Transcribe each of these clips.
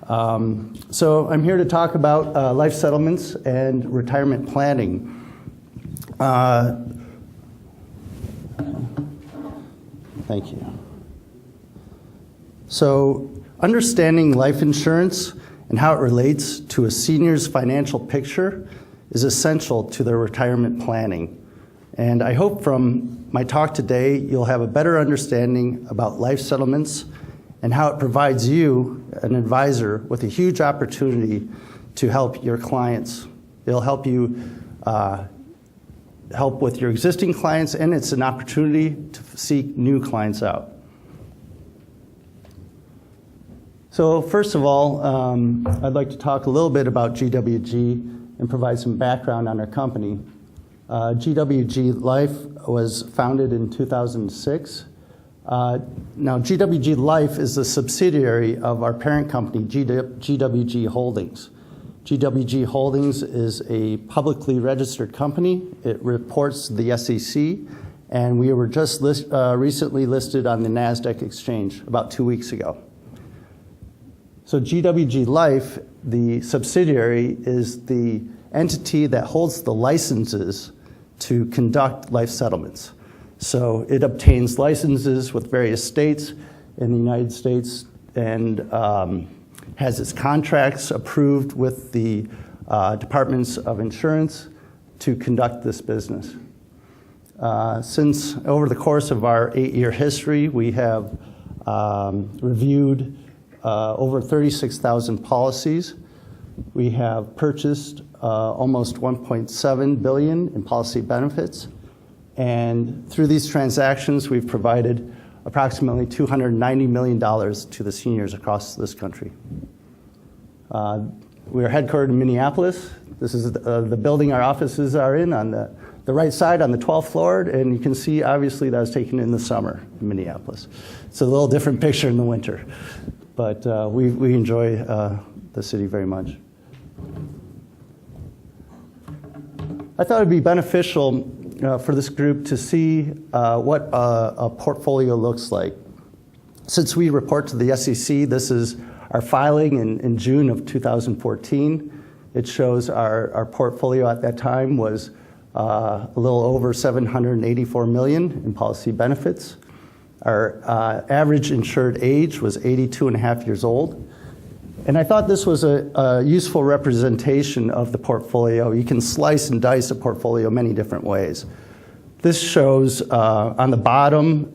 So I'm here to talk about life settlements and retirement planning. Thank you. So understanding life insurance and how it relates to a senior's financial picture is essential to their retirement planning. And I hope from my talk today you'll have a better understanding about life settlements and how it provides you, an advisor, with a huge opportunity to help your clients. It'll help you help with your existing clients, and it's an opportunity to seek new clients out. So first of all, I'd like to talk a little bit about GWG and provide some background on our company. GWG Life was founded in 2006. Now, GWG Life is a subsidiary of our parent company, GWG Holdings. GWG Holdings is a publicly registered company. It reports to the SEC, and we were just recently listed on the NASDAQ exchange about 2 weeks ago. So GWG Life, the subsidiary, is the entity that holds the licenses to conduct life settlements. So it obtains licenses with various states in the United States and has its contracts approved with the departments of insurance to conduct this business. Since over the course of our 8-year history, we have reviewed over 36,000 policies. We have purchased almost $1.7 billion in policy benefits. And through these transactions, we've provided approximately $290 million to the seniors across this country. We are headquartered in Minneapolis. This is the building our offices are in on the right side on the 12th floor. And you can see, obviously, that was taken in the summer in Minneapolis. It's a little different picture in the winter. But we enjoy the city very much. I thought it would be beneficial for this group to see what a portfolio looks like. Since we report to the SEC, this is our filing in June of 2014. It shows our portfolio at that time was a little over $784 million in policy benefits. Our average insured age was 82.5 years old. And I thought this was a useful representation of the portfolio. You can slice and dice a portfolio many different ways. This shows on the bottom,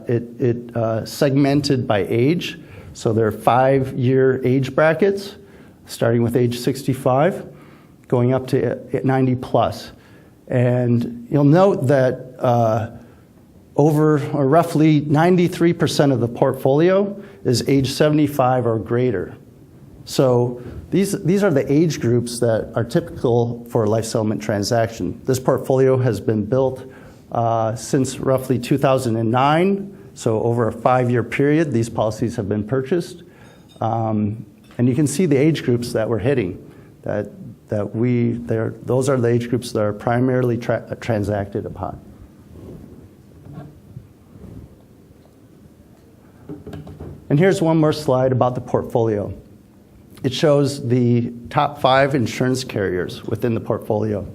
it segmented by age. So there are 5-year age brackets, starting with age 65, going up to 90 plus. And you'll note that roughly 93% of the portfolio is age 75 or greater. So these are the age groups that are typical for a life settlement transaction. This portfolio has been built since roughly 2009, so over a 5-year period, these policies have been purchased. And you can see the age groups that we're hitting, those are the age groups that are primarily transacted upon. And here's one more slide about the portfolio. It shows the top 5 insurance carriers within the portfolio.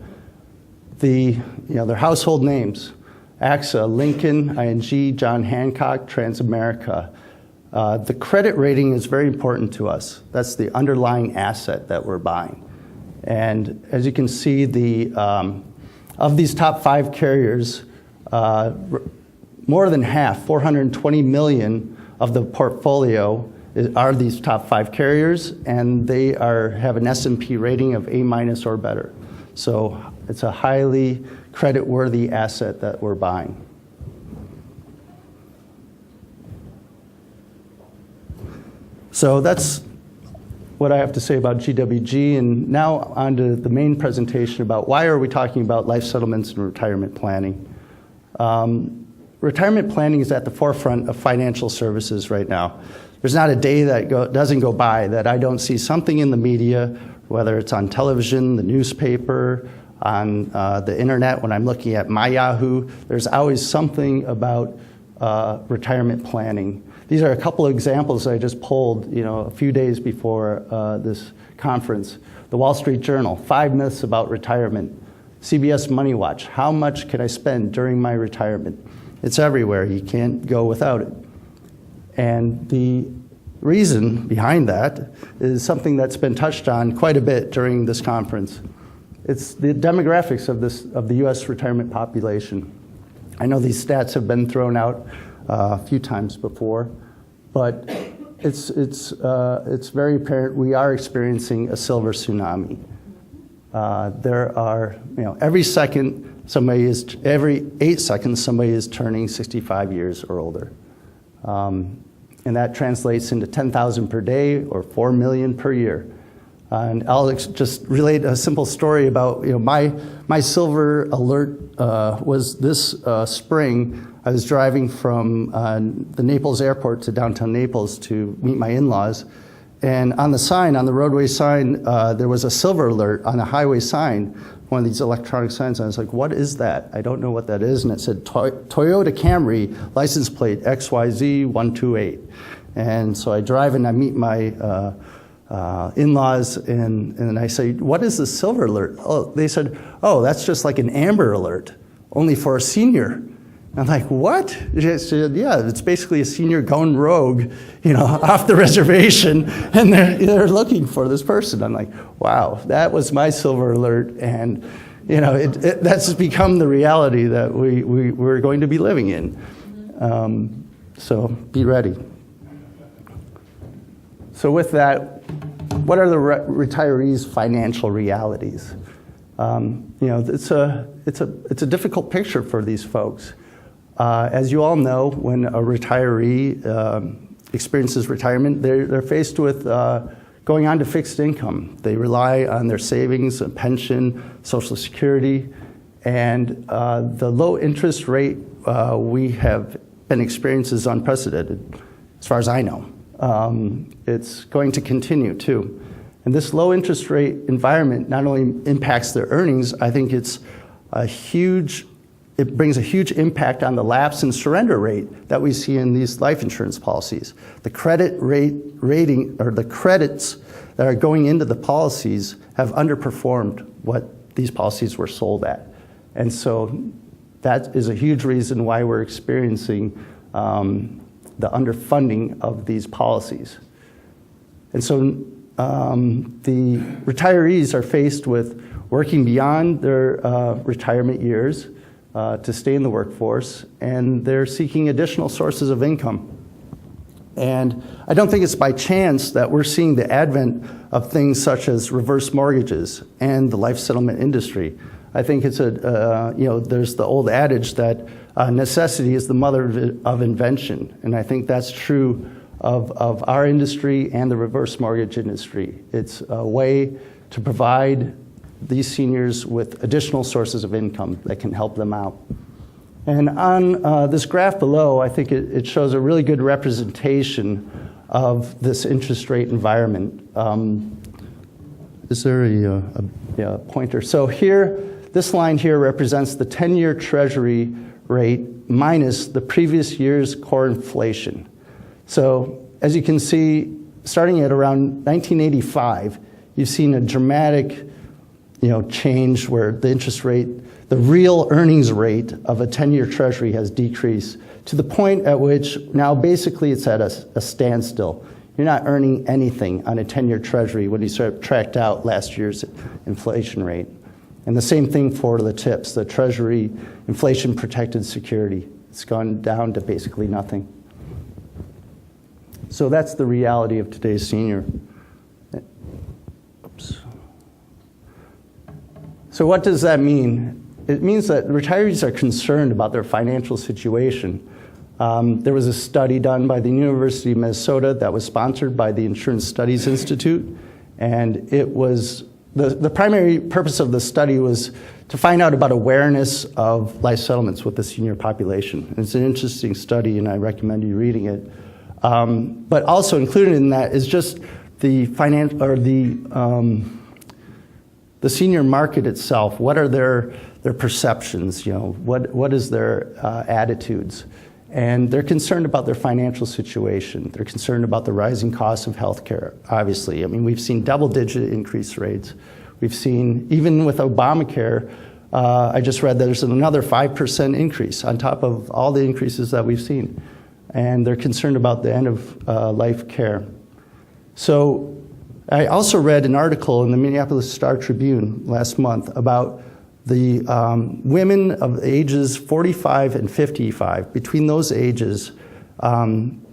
Their household names: AXA, Lincoln, ING, John Hancock, Transamerica. The credit rating is very important to us. That's the underlying asset that we're buying. And as you can see, of these top 5 carriers, more than half, 420 million of the portfolio are these top 5 carriers, and they have an S&P rating of A- or better. So it's a highly credit-worthy asset that we're buying. So that's what I have to say about GWG, and now on to the main presentation about why are we talking about life settlements and retirement planning. Retirement planning is at the forefront of financial services right now. There's not a day that doesn't go by that I don't see something in the media, whether it's on television, the newspaper, on the internet, when I'm looking at my Yahoo. There's always something about retirement planning. these are a couple of examples I just pulled, a few days before this conference. The Wall Street Journal, 5 myths about retirement. CBS Money Watch, how much can I spend during my retirement? It's everywhere. You can't go without it. And the reason behind that is something that's been touched on quite a bit during this conference. It's the demographics of the U.S. retirement population. I know these stats have been thrown out a few times before, but it's very apparent we are experiencing a silver tsunami. There are, every 8 seconds somebody is turning 65 years or older. And that translates into 10,000 per day or 4 million per year. And I'll just relate a simple story about, my silver alert was this spring. I was driving from the Naples airport to downtown Naples to meet my in-laws. And on the roadway sign, there was a silver alert on a highway sign, one of these electronic signs. And I was like, what is that? I don't know what that is. And it said, Toyota Camry, license plate XYZ128. And so I drive and I meet my in-laws, and I say, what is the silver alert? Oh, they said, oh, that's just like an Amber Alert, only for a senior. I'm like, what? She said, yeah, it's basically a senior going rogue, off the reservation, and they're looking for this person. I'm like, wow, that was my silver alert, and that's become the reality that we're going to be living in. So be ready. So with that, what are the retirees' financial realities? It's a difficult picture for these folks. As you all know, when a retiree experiences retirement, they're faced with going on to fixed income. They rely on their savings, a pension, Social Security, and the low interest rate we have been experiencing is unprecedented, as far as I know. It's going to continue too. And this low interest rate environment not only impacts their earnings, I think it brings a huge impact on the lapse and surrender rate that we see in these life insurance policies. The credit rating, or the credits that are going into the policies, have underperformed what these policies were sold at. And so that is a huge reason why we're experiencing the underfunding of these policies. And so the retirees are faced with working beyond their retirement years to stay in the workforce, and they're seeking additional sources of income. And I don't think it's by chance that we're seeing the advent of things such as reverse mortgages and the life settlement industry. I think it's there's the old adage that necessity is the mother of invention, and I think that's true of our industry and the reverse mortgage industry. It's a way to provide these seniors with additional sources of income that can help them out. And on this graph below, I think it shows a really good representation of this interest rate environment. Is there a pointer? So here, this line here represents the 10-year Treasury rate minus the previous year's core inflation. So as you can see, starting at around 1985, you've seen a dramatic change where the interest rate, the real earnings rate of a 10-year Treasury has decreased to the point at which now basically it's at a standstill. You're not earning anything on a 10-year Treasury when you subtract out last year's inflation rate. And the same thing for the TIPS, the Treasury Inflation Protected Security. It's gone down to basically nothing. So that's the reality of today's senior. Oops. So what does that mean? It means that retirees are concerned about their financial situation. There was a study done by the University of Minnesota that was sponsored by the Insurance Studies Institute, and it was the primary purpose of the study was to find out about awareness of life settlements with the senior population. And it's an interesting study, and I recommend you reading it. But also included in that is just the the senior market itself. What are their perceptions? What is their attitudes? And they're concerned about their financial situation. They're concerned about the rising costs of healthcare, obviously. I mean, we've seen double-digit increase rates. We've seen, even with Obamacare, I just read that there's another 5% increase on top of all the increases that we've seen. And they're concerned about the end of life care. So I also read an article in the Minneapolis Star-Tribune last month about the women of ages 45 and 55. Between those ages,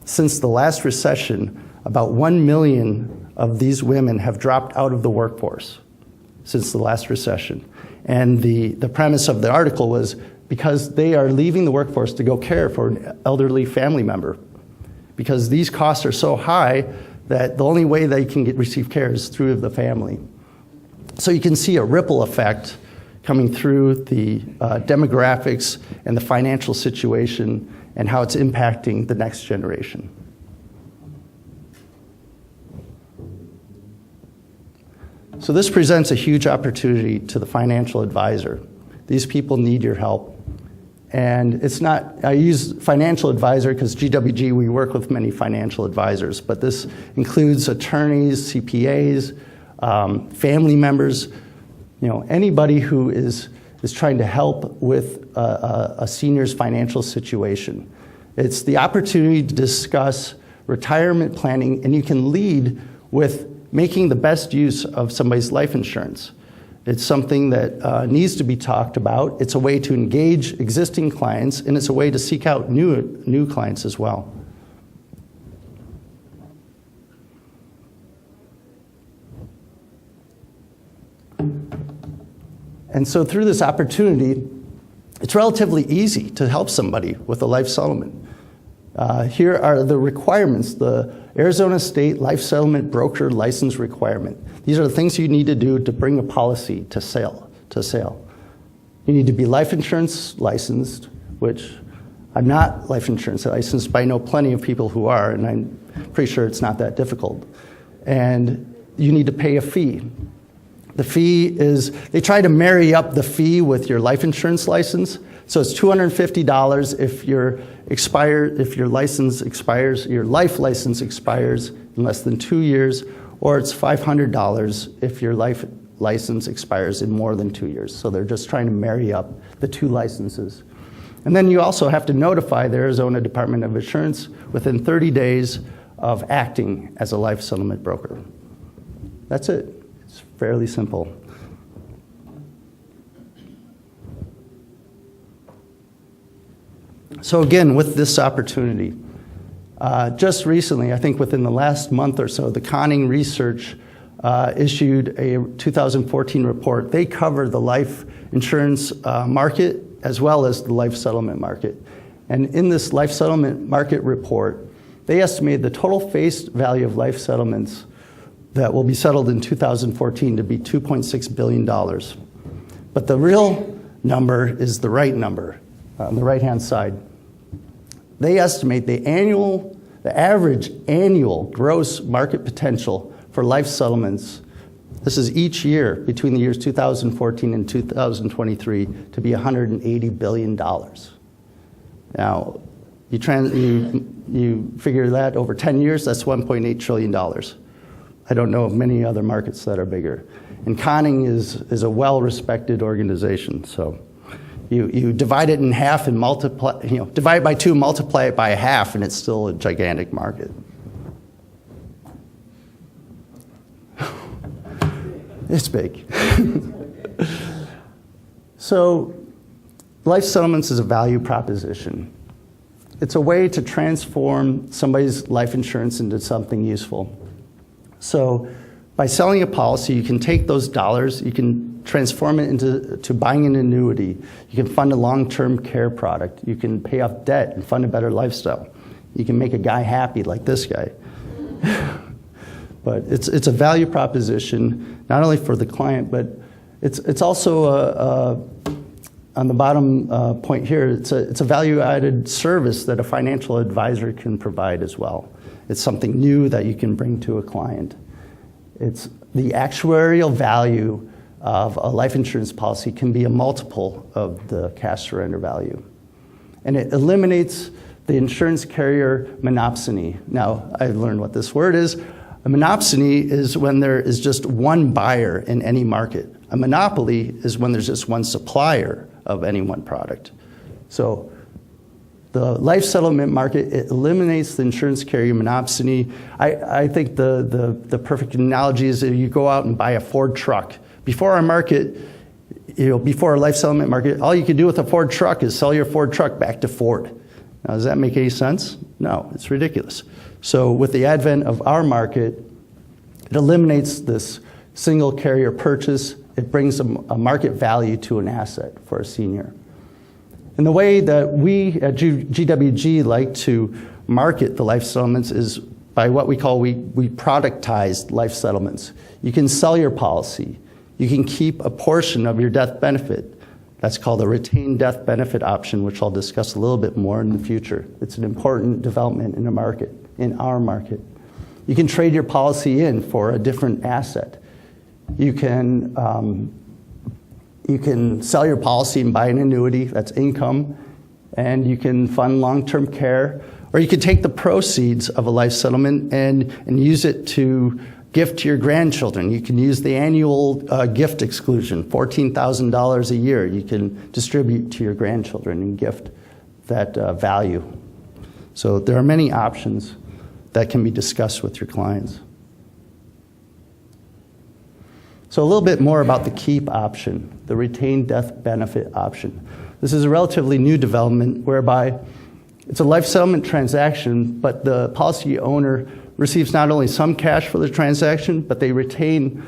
since the last recession, about 1 million of these women have dropped out of the workforce since the last recession. And the premise of the article was because they are leaving the workforce to go care for an elderly family member. Because these costs are so high that the only way they can receive care is through the family. So you can see a ripple effect coming through the demographics and the financial situation and how it's impacting the next generation. So this presents a huge opportunity to the financial advisor. These people need your help. And it's not, I use financial advisor because GWG, we work with many financial advisors, but this includes attorneys, CPAs, family members, anybody who is trying to help with a senior's financial situation. It's the opportunity to discuss retirement planning, and you can lead with making the best use of somebody's life insurance. It's something that needs to be talked about. It's a way to engage existing clients, and it's a way to seek out new clients as well. And so through this opportunity, it's relatively easy to help somebody with a life settlement. Here are the requirements, the Arizona State Life Settlement Broker License requirement. These are the things you need to do to bring a policy to sale. You need to be life insurance licensed, which I'm not life insurance licensed, but I know plenty of people who are, and I'm pretty sure it's not that difficult. And you need to pay a fee. The fee is, they try to marry up the fee with your life insurance license. So it's $250 if your license expires, your life license expires in less than 2 years, or it's $500 if your life license expires in more than 2 years. So they're just trying to marry up the two licenses. And then you also have to notify the Arizona Department of Insurance within 30 days of acting as a life settlement broker. That's it. It's fairly simple. So again, with this opportunity, just recently, I think within the last month or so, the Conning Research issued a 2014 report. They cover the life insurance market as well as the life settlement market. And in this life settlement market report, they estimated the total face value of life settlements that will be settled in 2014 to be $2.6 billion. But the real number is the right number on the right-hand side. They estimate the average annual gross market potential for life settlements, this is each year between the years 2014 and 2023, to be $180 billion. Now, you figure that over 10 years, that's $1.8 trillion. I don't know of many other markets that are bigger. And Conning is a well-respected organization, so you divide it in half and multiply, divide it by 2, multiply it by a half, and it's still a gigantic market. It's big. So life settlements is a value proposition. It's a way to transform somebody's life insurance into something useful. So by selling a policy, you can take those dollars, you can transform it into buying an annuity. You can fund a long-term care product. You can pay off debt and fund a better lifestyle. You can make a guy happy like this guy. But it's a value proposition, not only for the client, but it's also on the bottom point here, it's a value-added service that a financial advisor can provide as well. It's something new that you can bring to a client. It's the actuarial value of a life insurance policy can be a multiple of the cash surrender value. And it eliminates the insurance carrier monopsony. Now, I've learned what this word is. A monopsony is when there is just one buyer in any market. A monopoly is when there's just one supplier of any one product. So the life settlement market, it eliminates the insurance carrier monopsony. I think the perfect analogy is that you go out and buy a Ford truck. Before our market, before our life settlement market, all you could do with a Ford truck is sell your Ford truck back to Ford. Now, does that make any sense? No, it's ridiculous. So with the advent of our market, it eliminates this single carrier purchase. It brings a market value to an asset for a senior. And the way that we at GWG like to market the life settlements is by what we call, we productized life settlements. You can sell your policy. You can keep a portion of your death benefit. That's called a retained death benefit option, which I'll discuss a little bit more in the future. It's an important development in the market, in our market. You can trade your policy in for a different asset. You can sell your policy and buy an annuity, that's income, and you can fund long-term care, or you can take the proceeds of a life settlement and use it to gift to your grandchildren. You can use the annual gift exclusion, $14,000 a year. You can distribute to your grandchildren and gift that value. So there are many options that can be discussed with your clients. So a little bit more about the KEEP option, the retained death benefit option. This is a relatively new development whereby it's a life settlement transaction, but the policy owner receives not only some cash for the transaction, but they retain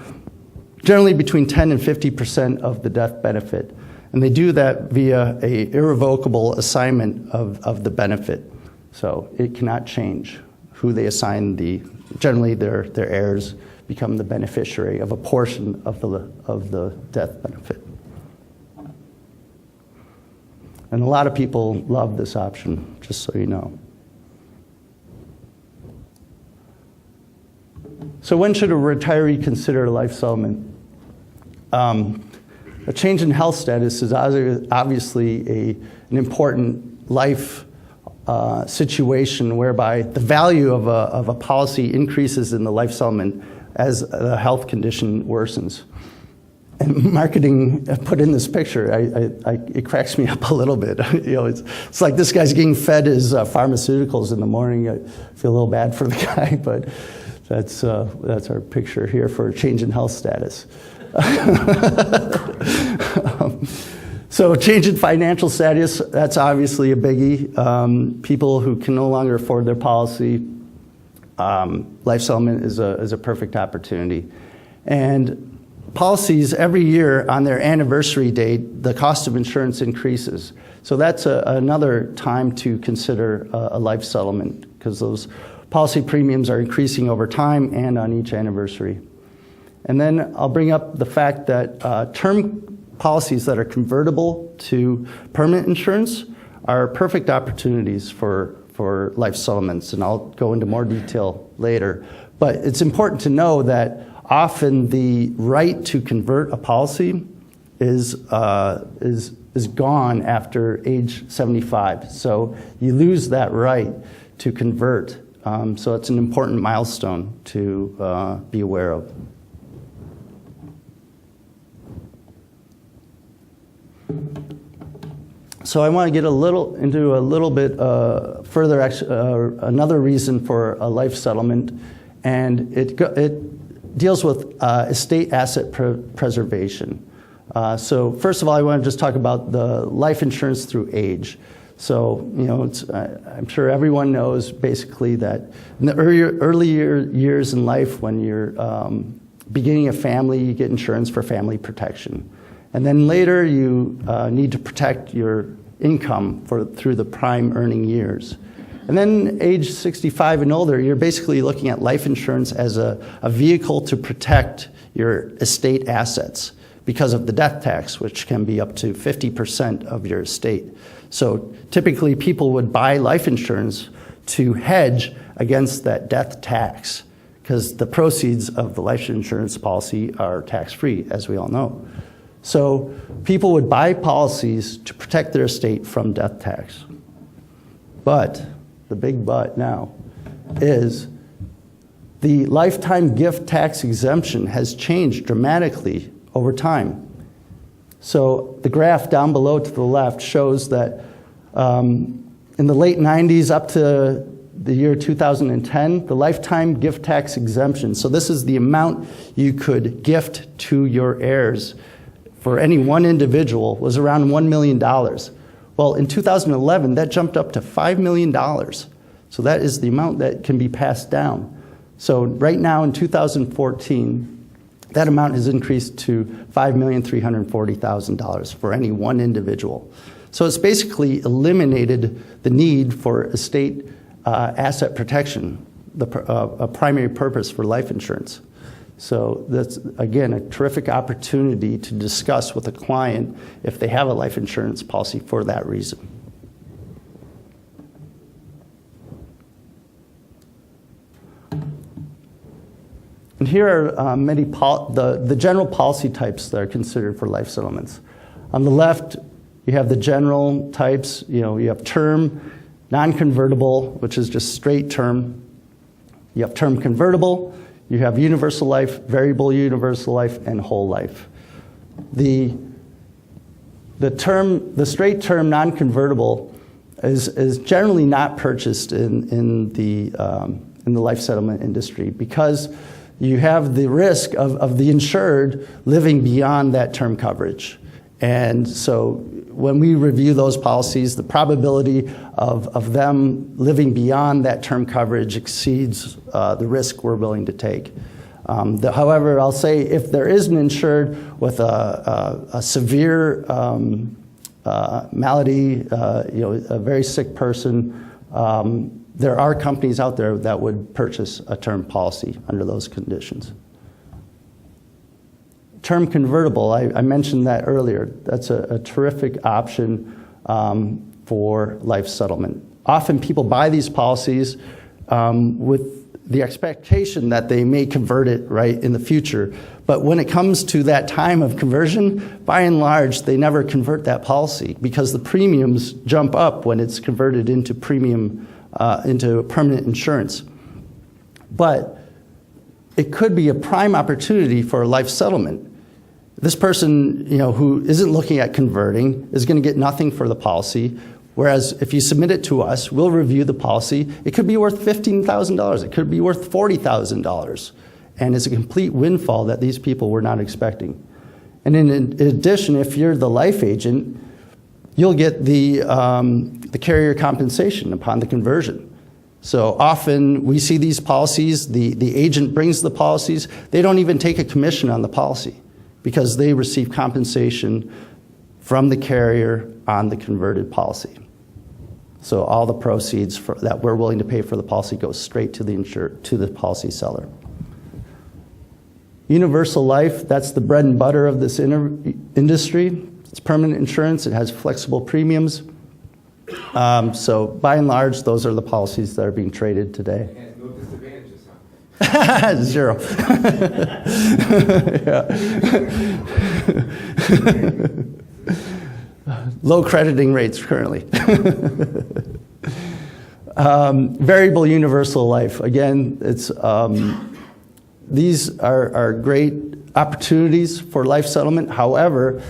generally between 10 and 50% of the death benefit. And they do that via an irrevocable assignment of the benefit. So it cannot change who they assign generally their heirs become the beneficiary of a portion of the death benefit. And a lot of people love this option, just so you know. So when should a retiree consider a life settlement? A change in health status is obviously an important life situation whereby the value of a policy increases in the life settlement as the health condition worsens. And marketing put in this picture, it cracks me up a little bit. It's like this guy's getting fed his pharmaceuticals in the morning. I feel a little bad for the guy, but that's our picture here for a change in health status. So change in financial status, that's obviously a biggie. People who can no longer afford their policy, life settlement is a perfect opportunity. And policies every year on their anniversary date, the cost of insurance increases. So that's another time to consider a life settlement because those policy premiums are increasing over time and on each anniversary. And then I'll bring up the fact that term policies that are convertible to permanent insurance are perfect opportunities for life settlements, and I'll go into more detail later. But it's important to know that often the right to convert a policy is gone after age 75. So you lose that right to convert. So it's an important milestone to be aware of. So I want to get into a little bit further, another reason for a life settlement, and it deals with estate asset preservation. So first of all, I want to just talk about the life insurance through age. So, I'm sure everyone knows basically that in the earlier years in life when you're beginning a family, you get insurance for family protection. And then later you need to protect your income through the prime earning years. And then age 65 and older, you're basically looking at life insurance as a vehicle to protect your estate assets because of the death tax, which can be up to 50% of your estate. So typically people would buy life insurance to hedge against that death tax because the proceeds of the life insurance policy are tax-free, as we all know. So people would buy policies to protect their estate from death tax. But, the big but now, is the lifetime gift tax exemption has changed dramatically over time. So the graph down below to the left shows that in the late 90s up to the year 2010, the lifetime gift tax exemption, so this is the amount you could gift to your heirs for any one individual, was around $1 million. Well, in 2011, that jumped up to $5 million. So that is the amount that can be passed down. So right now in 2014, that amount has increased to $5,340,000 for any one individual. So it's basically eliminated the need for estate asset protection, a primary purpose for life insurance. So that's, again, a terrific opportunity to discuss with a client if they have a life insurance policy for that reason. And here are many the general policy types that are considered for life settlements. On the left, you have the general types. You have term, non-convertible, which is just straight term. You have term convertible. You have universal life, variable universal life, and whole life. The straight term non-convertible is generally not purchased in the life settlement industry because you have the risk of the insured living beyond that term coverage. And so when we review those policies, the probability of them living beyond that term coverage exceeds the risk we're willing to take. However, I'll say if there is an insured with a severe malady, a very sick person, there are companies out there that would purchase a term policy under those conditions. Term convertible, I mentioned that earlier. That's a terrific option for life settlement. Often people buy these policies with the expectation that they may convert it right in the future. But when it comes to that time of conversion, by and large, they never convert that policy because the premiums jump up when it's converted into into permanent insurance. But it could be a prime opportunity for a life settlement. This person, who isn't looking at converting is going to get nothing for the policy, whereas if you submit it to us, we'll review the policy. It could be worth $15,000. It could be worth $40,000. And it's a complete windfall that these people were not expecting. And in addition, if you're the life agent, you'll get the carrier compensation upon the conversion. So often we see these policies, the agent brings the policies, they don't even take a commission on the policy because they receive compensation from the carrier on the converted policy. So all the proceeds that we're willing to pay for the policy goes straight to the policy seller. Universal life, that's the bread and butter of this industry. It's permanent insurance. It has flexible premiums. So by and large, those are the policies that are being traded today. It has no disadvantages, huh? Zero. Low crediting rates currently. Variable universal life. Again, these are great opportunities for life settlement. However,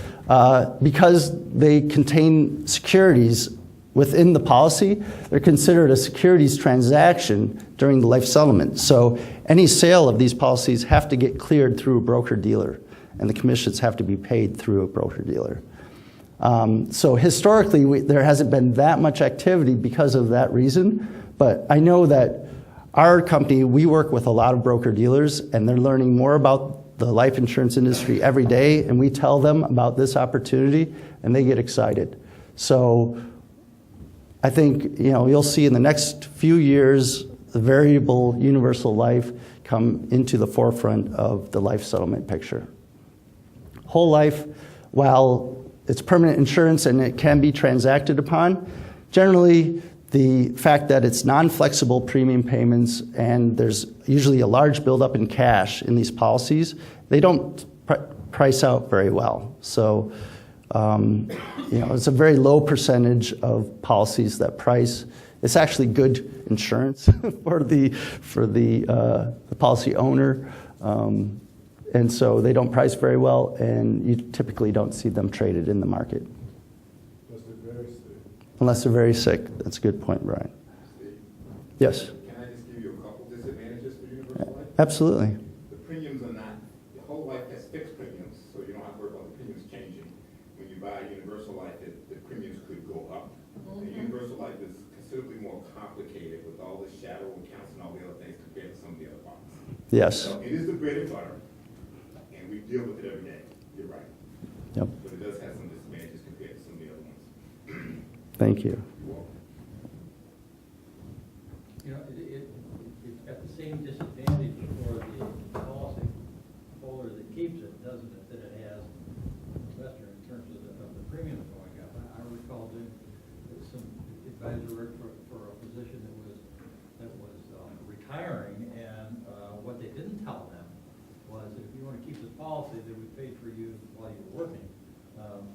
because they contain securities within the policy, they're considered a securities transaction during the life settlement. So any sale of these policies have to get cleared through a broker-dealer, and the commissions have to be paid through a broker-dealer. So historically, there hasn't been that much activity because of that reason, but I know that our company, we work with a lot of broker-dealers, and they're learning more about the life insurance industry every day, and we tell them about this opportunity, and they get excited. So I think you'll see in the next few years the variable universal life come into the forefront of the life settlement picture. Whole life, while it's permanent insurance and it can be transacted upon, generally the fact that it's non-flexible premium payments and there's usually a large buildup in cash in these policies, they don't price out very well. So it's a very low percentage of policies that price It's actually good insurance for the policy owner, and so they don't price very well, and you typically don't see them traded in the market. Unless they're very sick. That's a good point, Brian. Steve, Yes. can I just give you a couple disadvantages for universal life? Absolutely. The premiums are not, the whole life has fixed premiums, so you don't have to worry about the premiums changing. When you buy universal life, the premiums could go up. And universal life is considerably more complicated with all the shadow accounts and all the other things compared to some of the other products. Yes. So it is the bread and butter, and we deal with it every day. You're right. Yep. But it does have some disadvantages compared to some of the other ones. Thank you. You're welcome. You know, it's got the same disadvantage for the policy holder that keeps it, doesn't it, that it has the investor in terms of the premiums going up. I recall doing some advisor work for a position that was retiring, and what they didn't tell them was that if you want to keep this policy that we paid for you while you were working,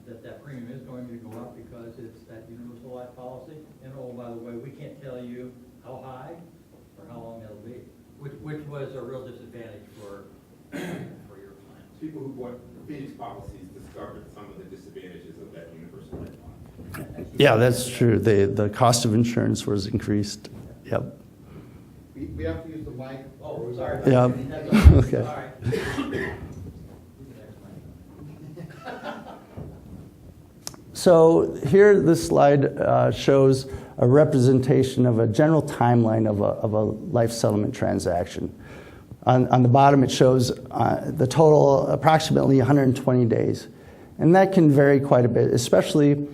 that premium is going to go up because it's that universal life policy. And oh, by the way, we can't tell you how high or how long it'll be, which was a real disadvantage for your clients. People who bought Phoenix policies discovered some of the disadvantages of that universal life policy. Yeah, that's true. The cost of insurance was increased. Yep. We have to use the mic. Oh, sorry. Yeah. That's Okay. all right. So here, this slide shows a representation of a general timeline of a life settlement transaction. On the bottom, it shows the total, approximately 120 days. And that can vary quite a bit, especially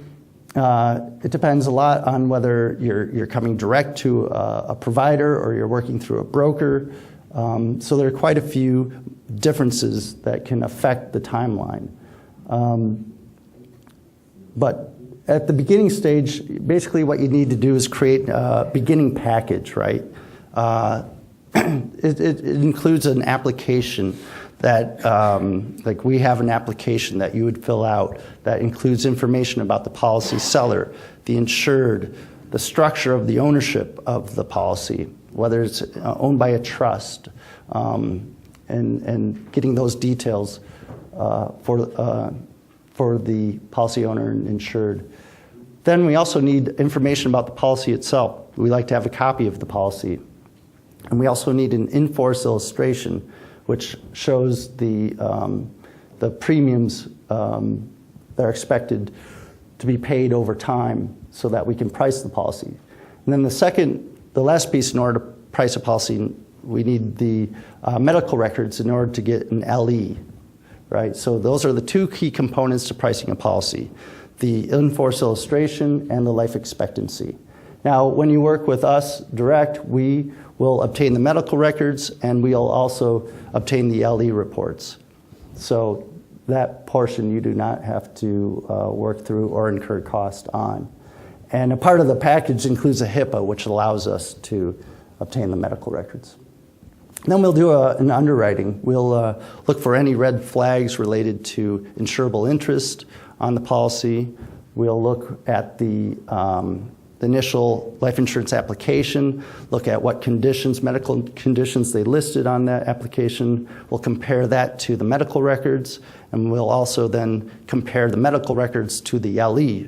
it depends a lot on whether you're coming direct to a provider or you're working through a broker. So there are quite a few differences that can affect the timeline. But at the beginning stage, basically what you need to do is create a beginning package, right? It includes an application that, like we have an application that you would fill out that includes information about the policy seller, the insured, the structure of the ownership of the policy, whether it's owned by a trust, and getting those details for the policy owner and insured. Then we also need information about the policy itself. We like to have a copy of the policy. And we also need an in-force illustration, which shows the premiums that are expected to be paid over time so that we can price the policy. And then the last piece, in order to price a policy, we need the medical records in order to get an LE. Right? So those are the two key components to pricing a policy, the in-force illustration and the life expectancy. Now, when you work with us direct, we will obtain the medical records and we'll also obtain the LE reports. So that portion you do not have to work through or incur cost on. And a part of the package includes a HIPAA, which allows us to obtain the medical records. Then we'll do an underwriting. We'll look for any red flags related to insurable interest on the policy. We'll look at the initial life insurance application, look at what conditions, medical conditions they listed on that application. We'll compare that to the medical records, and we'll also then compare the medical records to the LE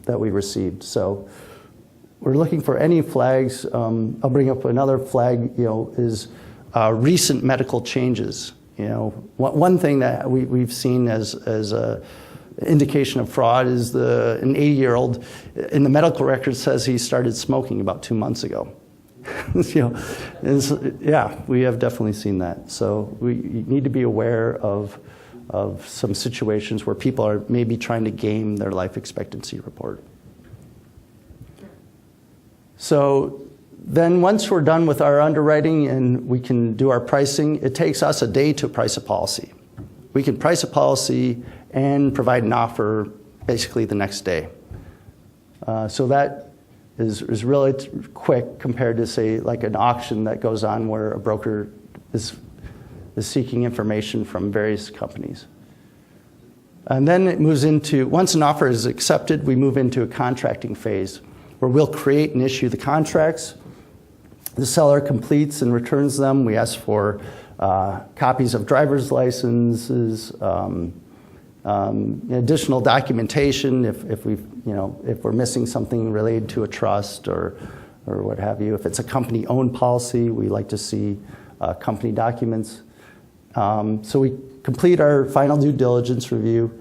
that we received. So we're looking for any flags. I'll bring up another flag, is recent medical changes. One thing that we've seen as a indication of fraud is an 80-year-old in the medical record says he started smoking about 2 months ago. Yeah, we have definitely seen that. So we need to be aware of some situations where people are maybe trying to game their life expectancy report. So then once we're done with our underwriting and we can do our pricing, it takes us a day to price a policy. We can price a policy and provide an offer basically the next day. So that is really quick compared to, say, like an auction that goes on where a broker is seeking information from various companies. And then it moves into, once an offer is accepted, we move into a contracting phase where we'll create and issue the contracts. The seller completes and returns them. We ask for copies of driver's licenses, additional documentation if we're missing something related to a trust or what have you. If it's a company-owned policy, we like to see company documents. So we complete our final due diligence review,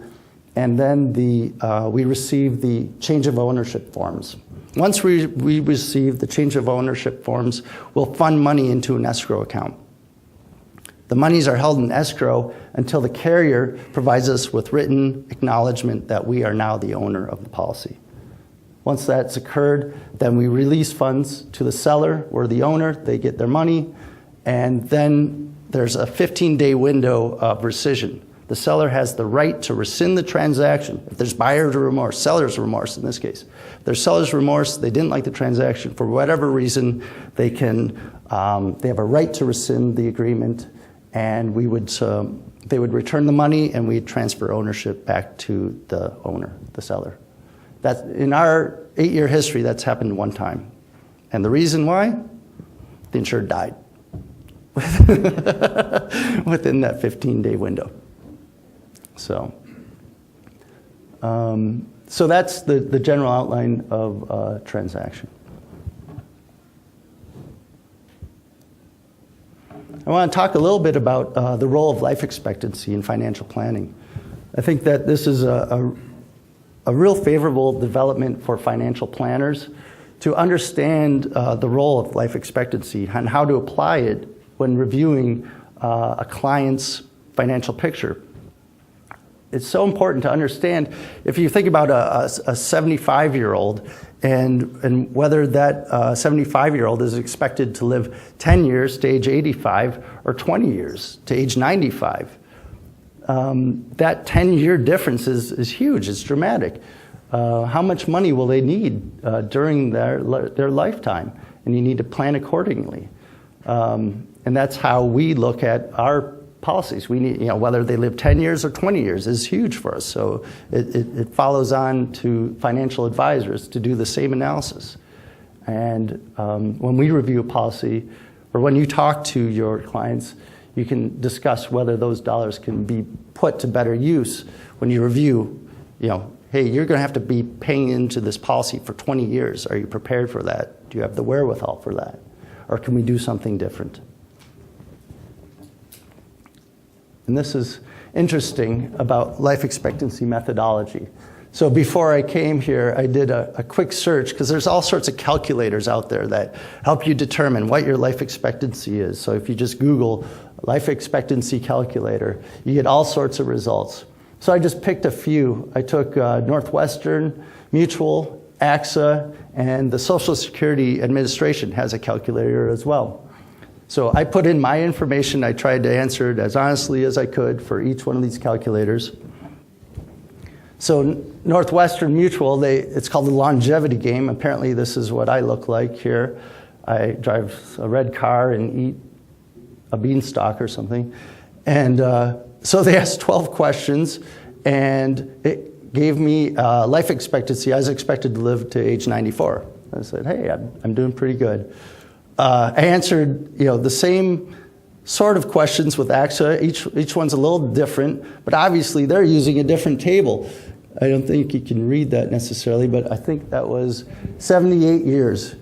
and then we receive the change of ownership forms. Once we receive the change of ownership forms, we'll fund money into an escrow account. The monies are held in escrow until the carrier provides us with written acknowledgement that we are now the owner of the policy. Once that's occurred, then we release funds to the seller. We're the owner, they get their money, and then there's a 15-day window of rescission. The seller has the right to rescind the transaction. If there's buyer's remorse, seller's remorse in this case. If there's seller's remorse, they didn't like the transaction for whatever reason, they have a right to rescind the agreement, and they would return the money and we'd transfer ownership back to the owner, the seller. That's, in our 8-year history, that's happened one time. And the reason why? The insured died within that 15-day window. So that's the general outline of a transaction. I want to talk a little bit about the role of life expectancy in financial planning. I think that this is a real favorable development for financial planners to understand the role of life expectancy and how to apply it when reviewing a client's financial picture. It's so important to understand, if you think about a 75-year-old and whether that 75-year-old is expected to live 10 years to age 85 or 20 years to age 95. That 10-year difference is huge, it's dramatic. How much money will they need during their lifetime? And you need to plan accordingly. And that's how we look at our policies. We need, whether they live 10 years or 20 years is huge for us. So it follows on to financial advisors to do the same analysis. And when we review a policy, or when you talk to your clients, you can discuss whether those dollars can be put to better use when you review, hey, you're going to have to be paying into this policy for 20 years. Are you prepared for that? Do you have the wherewithal for that? Or can we do something different? And this is interesting about life expectancy methodology. So before I came here, I did a quick search, because there's all sorts of calculators out there that help you determine what your life expectancy is. So if you just Google life expectancy calculator, you get all sorts of results. So I just picked a few. I took Northwestern, Mutual, AXA, and the Social Security Administration has a calculator as well. So I put in my information. I tried to answer it as honestly as I could for each one of these calculators. So Northwestern Mutual, it's called the longevity game. Apparently this is what I look like here. I drive a red car and eat a beanstalk or something. And so they asked 12 questions, and it gave me life expectancy. I was expected to live to age 94. I said, hey, I'm doing pretty good. I answered, the same sort of questions with AXA. Each one's a little different, but obviously they're using a different table. I don't think you can read that necessarily, but I think that was 78 years.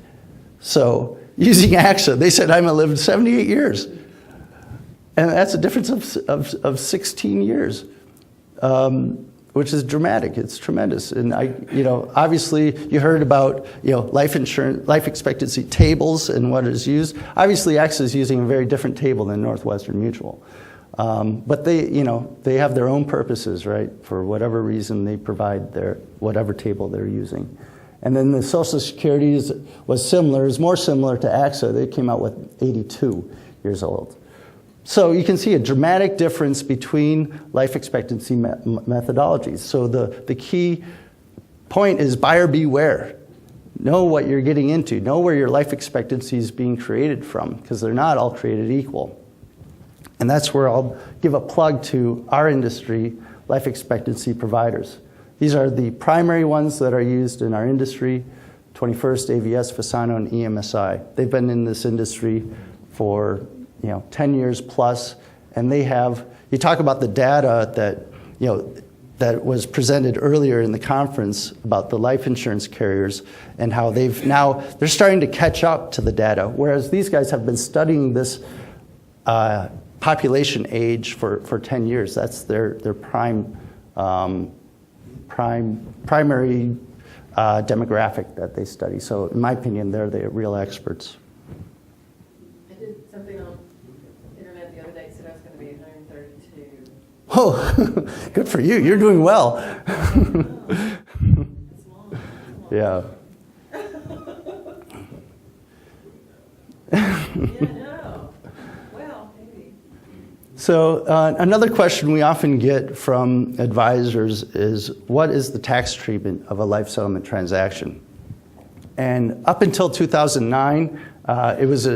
So using AXA, they said I'm going to live 78 years. And that's a difference of 16 years, which is dramatic. It's tremendous. And obviously you heard about, life insurance, life expectancy tables and what is used. Obviously AXA is using a very different table than Northwestern Mutual. But they have their own purposes, right? For whatever reason, they provide whatever table they're using. And then the Social Security was more similar to AXA. They came out with 82 years old. So you can see a dramatic difference between life expectancy methodologies. So the key point is buyer beware. Know what you're getting into. Know where your life expectancy is being created from, because they're not all created equal. And that's where I'll give a plug to our industry, life expectancy providers. These are the primary ones that are used in our industry 21st, AVS, Fasano, and EMSI. They've been in this industry for 10 years plus, and they have, you talk about the data that was presented earlier in the conference about the life insurance carriers and how they're starting to catch up to the data, whereas these guys have been studying this population age for 10 years. That's their primary demographic that they study. So in my opinion, they're the real experts. I did something on the internet the other day, said I was going to be 132. Oh, good for you. You're doing well. It's long. Yeah. Yeah, no. Well, maybe. So another question we often get from advisors is, what is the tax treatment of a life settlement transaction? And up until 2009, it was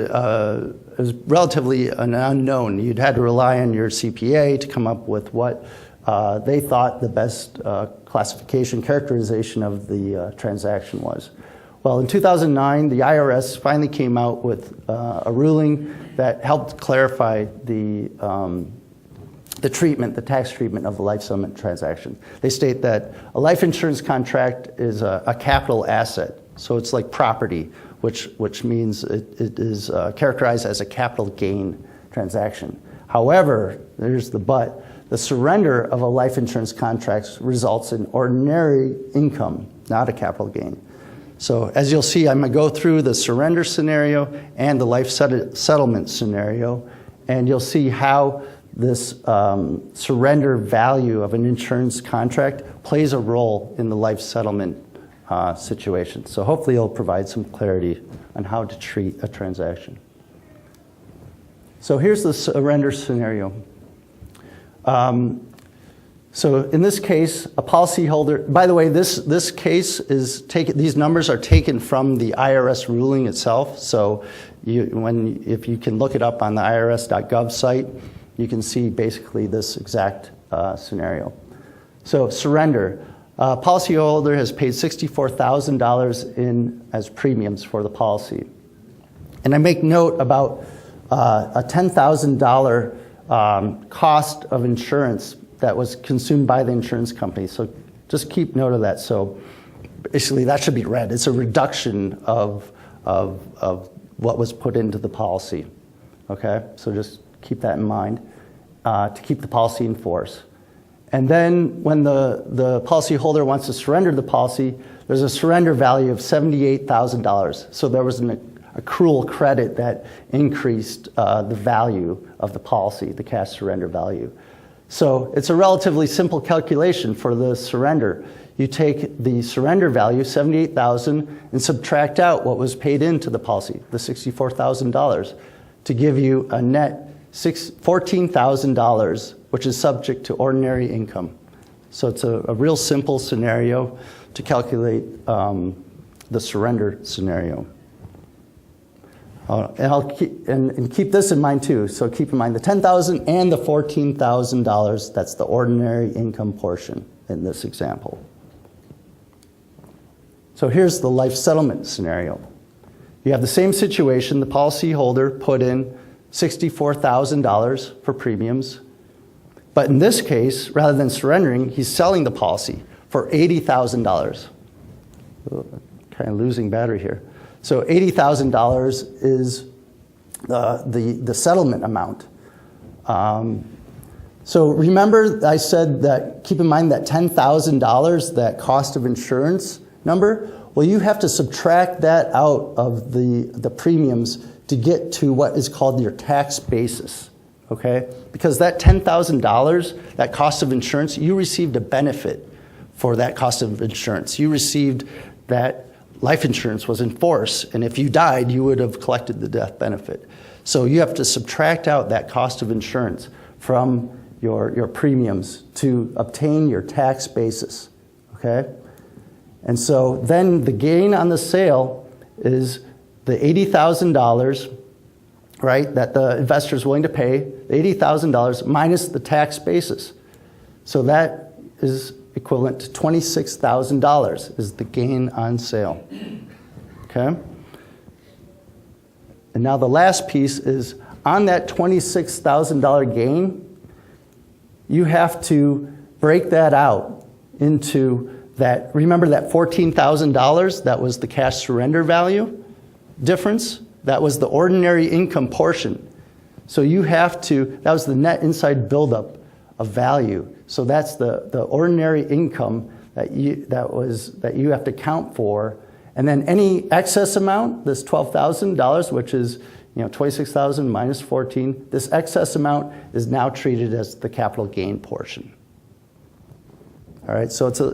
relatively an unknown. You'd had to rely on your CPA to come up with what they thought the best classification, characterization of the transaction was. Well, in 2009, the IRS finally came out with a ruling that helped clarify the treatment, the tax treatment of a life settlement transaction. They state that a life insurance contract is a capital asset, so it's like property, which means it is characterized as a capital gain transaction. However, there's the but, the surrender of a life insurance contract results in ordinary income, not a capital gain. So as you'll see, I'm going to go through the surrender scenario and the life settlement scenario, and you'll see how this surrender value of an insurance contract plays a role in the life settlement situation. So hopefully it'll provide some clarity on how to treat a transaction. So here's the surrender scenario. So in this case, a policyholder, by the way, this case is taken, these numbers are taken from the IRS ruling itself. So if you can look it up on the irs.gov site, you can see basically this exact scenario. So surrender. Policyholder has paid $64,000 in as premiums for the policy. And I make note about a $10,000 cost of insurance that was consumed by the insurance company. So just keep note of that. So basically that should be read. It's a reduction of what was put into the policy. Okay, so just keep that in mind to keep the policy in force. And then when the policyholder wants to surrender the policy, there's a surrender value of $78,000. So there was an accrual credit that increased the value of the policy, the cash surrender value. So it's a relatively simple calculation for the surrender. You take the surrender value, $78,000, and subtract out what was paid into the policy, the $64,000, to give you a net $14,000, which is subject to ordinary income. So it's a real simple scenario to calculate the surrender scenario. And keep this in mind too. So keep in mind the $10,000 and the $14,000. That's the ordinary income portion in this example. So here's the life settlement scenario. You have the same situation. The policyholder put in $64,000 for premiums. But in this case, rather than surrendering, he's selling the policy for $80,000. Kind of losing battery here. So $80,000 is the settlement amount. So remember I said that, keep in mind that $10,000, that cost of insurance number? Well, you have to subtract that out of the premiums to get to what is called your tax basis, okay? Because that $10,000, that cost of insurance, you received a benefit for that cost of insurance. You received that life insurance was in force, and if you died, you would have collected the death benefit. So you have to subtract out that cost of insurance from your premiums to obtain your tax basis, okay? And so then the gain on the sale is the $80,000, right, that the investor is willing to pay, the $80,000 minus the tax basis. So that is equivalent to $26,000 is the gain on sale. okay? And now the last piece is on that $26,000 gain, you have to break that out into that. Remember that $14,000? That was the cash surrender value difference. That was the ordinary income portion. So you have to, that was the net inside buildup of value. So that's the ordinary income that you have to count for. And then any excess amount, this $12,000, which is 26,000 minus 14, this excess amount is now treated as the capital gain portion. All right, so it's a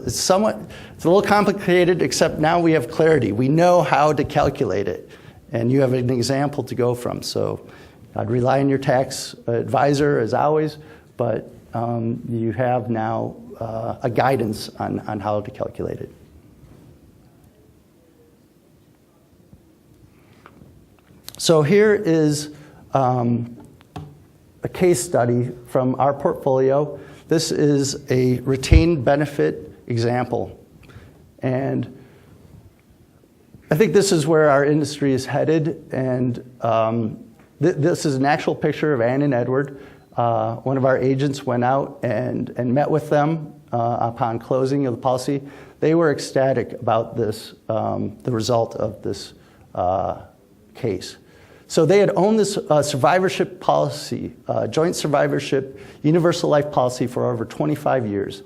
little complicated, except now we have clarity. We know how to calculate it, and you have an example to go from. So I'd rely on your tax advisor as always, but you have now a guidance on how to calculate it. So here is a case study from our portfolio. This is a retained benefit example. And I think this is where our industry is headed. And this is an actual picture of Ann and Edward. One of our agents went out and met with them upon closing of the policy. They were ecstatic about this, the result of this case. So they had owned this survivorship policy, joint survivorship, universal life policy for over 25 years.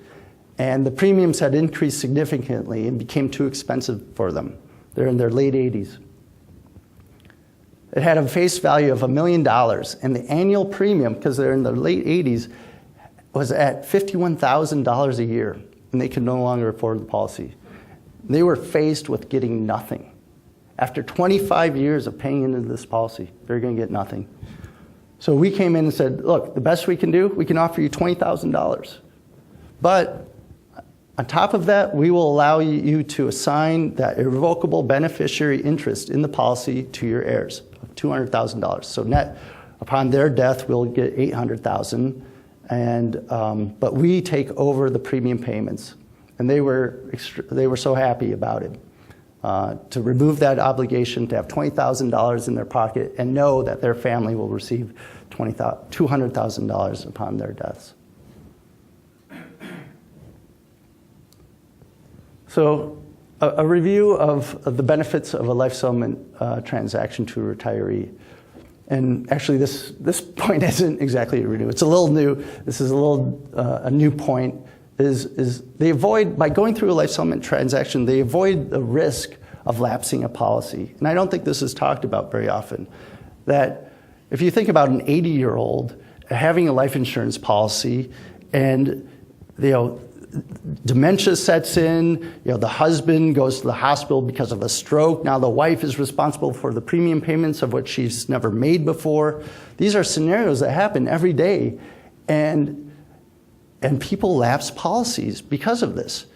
And the premiums had increased significantly and became too expensive for them. They're in their late 80s. It had a face value of $1 million, and the annual premium, because they're in their late 80s, was at $51,000 a year, and they could no longer afford the policy. They were faced with getting nothing. After 25 years of paying into this policy, they're going to get nothing. So we came in and said, look, the best we can do, we can offer you $20,000. But on top of that, we will allow you to assign that irrevocable beneficiary interest in the policy to your heirs of $200,000. So net, upon their death, we'll get $800,000, and but we take over the premium payments. And they were so happy about it. To remove that obligation, to have $20,000 in their pocket and know that their family will receive $200,000 upon their deaths. So a review of the benefits of a life settlement transaction to a retiree. And actually this point isn't exactly a renew. It's a little new. This is a new point. Is they avoid, by going through a life settlement transaction, they avoid the risk of lapsing a policy. And I don't think this is talked about very often. That if you think about an 80-year-old having a life insurance policy and dementia sets in, the husband goes to the hospital because of a stroke, now the wife is responsible for the premium payments of what she's never made before. These are scenarios that happen every day. And people lapse policies because of this.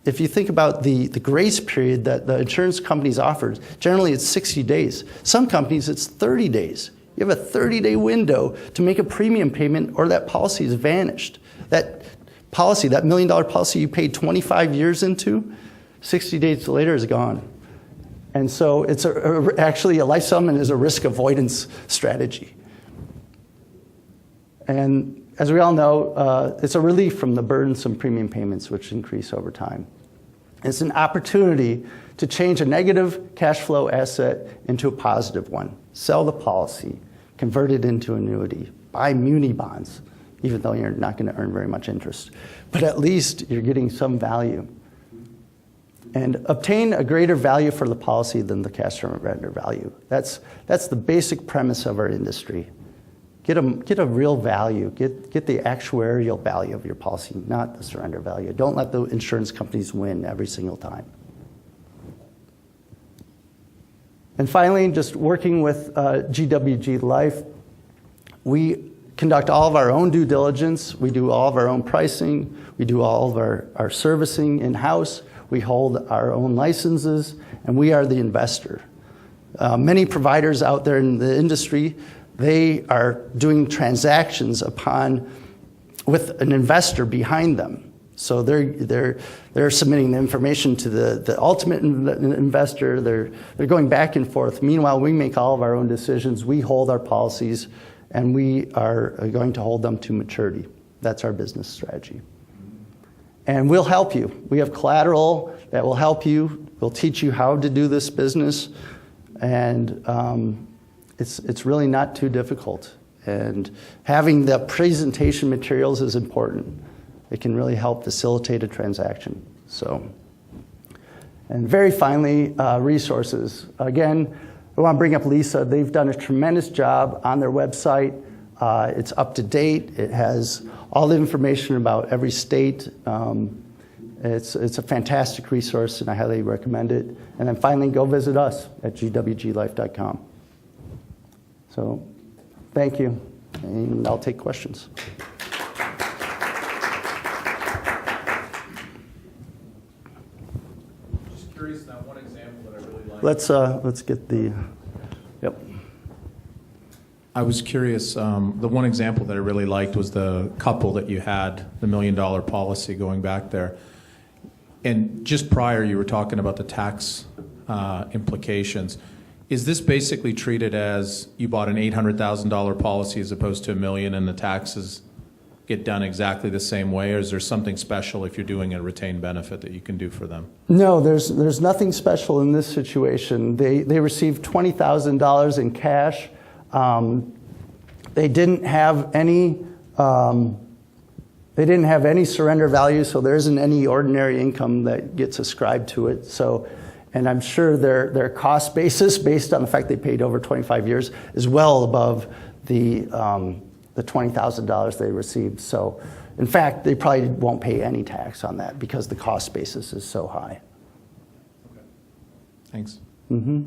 If you think about the grace period that the insurance companies offer, generally it's 60 days. Some companies, it's 30 days. You have a 30-day window to make a premium payment or that policy has vanished. That policy, that $1 million policy you paid 25 years into, 60 days later is gone. And so it's actually a life settlement is a risk avoidance strategy. And as we all know, it's a relief from the burdensome premium payments which increase over time. It's an opportunity to change a negative cash flow asset into a positive one. Sell the policy, convert it into annuity, buy muni bonds, even though you're not going to earn very much interest. But at least you're getting some value. And obtain a greater value for the policy than the cash surrender value. That's the basic premise of our industry. Get a real value. Get the actuarial value of your policy, not the surrender value. Don't let the insurance companies win every single time. And finally, just working with GWG Life, we conduct all of our own due diligence. We do all of our own pricing. We do all of our servicing in-house. We hold our own licenses, and we are the investor. Many providers out there in the industry, they are doing transactions with an investor behind them. So they're submitting the information to the ultimate investor. They're going back and forth. Meanwhile, we make all of our own decisions. We hold our policies, and we are going to hold them to maturity. That's our business strategy. And we'll help you. We have collateral that will help you. We'll teach you how to do this business, and it's really not too difficult. And having the presentation materials is important. It can really help facilitate a transaction. So, and very finally, resources. Again, I want to bring up Lisa. They've done a tremendous job on their website. It's up to date. It has all the information about every state. It's a fantastic resource, and I highly recommend it. And then finally, go visit us at gwglife.com. So, thank you, and I'll take questions. Just curious, that one example that I really like. Let's get the, yep. I was curious, the one example that I really liked was the couple that you had, the $1 million policy going back there. And just prior, you were talking about the tax implications. Is this basically treated as you bought an $800,000 policy as opposed to $1 million, and the taxes get done exactly the same way, or is there something special if you're doing a retained benefit that you can do for them? No, there's nothing special in this situation. They received $20,000 in cash. They didn't have any. They didn't have any surrender value, so there isn't any ordinary income that gets ascribed to it. So, and I'm sure their cost basis, based on the fact they paid over 25 years, is well above the $20,000 they received. So, in fact, they probably won't pay any tax on that because the cost basis is so high. Okay. Thanks. Mm-hmm.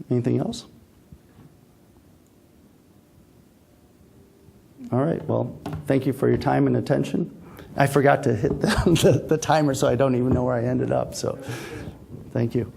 Anything else? All right, well, thank you for your time and attention. I forgot to hit the timer, so I don't even know where I ended up, so thank you.